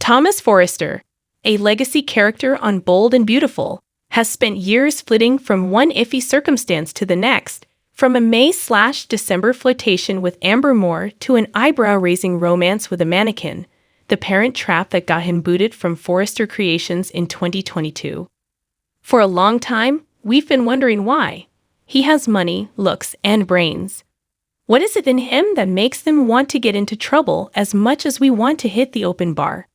Thomas Forrester, a legacy character on Bold and Beautiful, has spent years flitting from one iffy circumstance to the next, from a May/December flirtation with Amber Moore to an eyebrow-raising romance with a mannequin, the parent trap that got him booted from Forrester Creations in 2022. For a long time, we've been wondering why. He has money, looks, and brains. What is it in him that makes them want to get into trouble as much as we want to hit the open bar?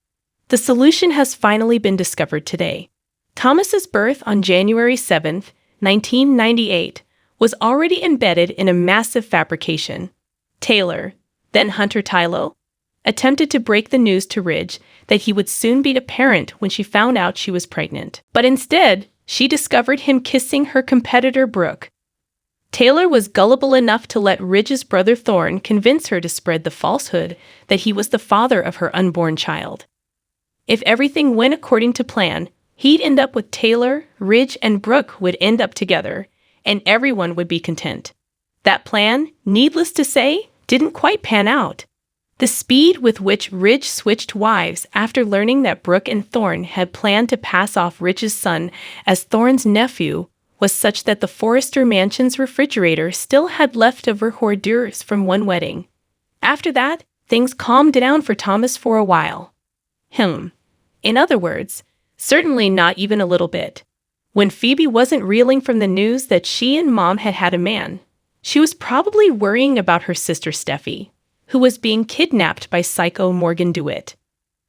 The solution has finally been discovered today. Thomas's birth on January 7, 1998, was already embedded in a massive fabrication. Taylor, then Hunter Tylo, attempted to break the news to Ridge that he would soon be a parent when she found out she was pregnant. But instead, she discovered him kissing her competitor Brooke. Taylor was gullible enough to let Ridge's brother Thorne convince her to spread the falsehood that he was the father of her unborn child. If everything went according to plan, he'd end up with Taylor, Ridge, and Brooke would end up together, and everyone would be content. That plan, needless to say, didn't quite pan out. The speed with which Ridge switched wives after learning that Brooke and Thorne had planned to pass off Ridge's son as Thorne's nephew was such that the Forrester mansion's refrigerator still had leftover hors d'oeuvres from one wedding. After that, things calmed down for Thomas for a while. In other words, certainly not even a little bit. When Phoebe wasn't reeling from the news that she and Mom had had a man, she was probably worrying about her sister Steffi, who was being kidnapped by psycho Morgan DeWitt.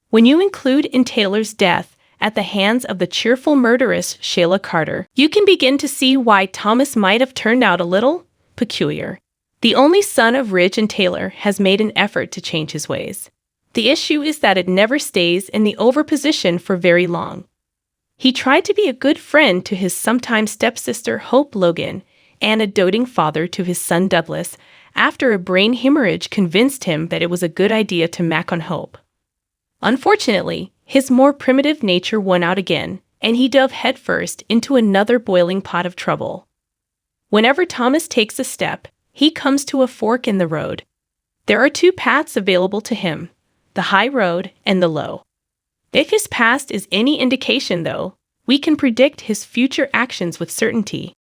When you include in Taylor's death at the hands of the cheerful murderess Shayla Carter, you can begin to see why Thomas might have turned out a little peculiar. The only son of Ridge and Taylor has made an effort to change his ways. The issue is that it never stays in the over position for very long. He tried to be a good friend to his sometime stepsister Hope Logan and a doting father to his son Douglas after a brain hemorrhage convinced him that it was a good idea to mac on Hope. Unfortunately, his more primitive nature won out again, and he dove headfirst into another boiling pot of trouble. Whenever Thomas takes a step, he comes to a fork in the road. There are two paths available to him, the high road and the low. If his past is any indication, though, we can predict his future actions with certainty.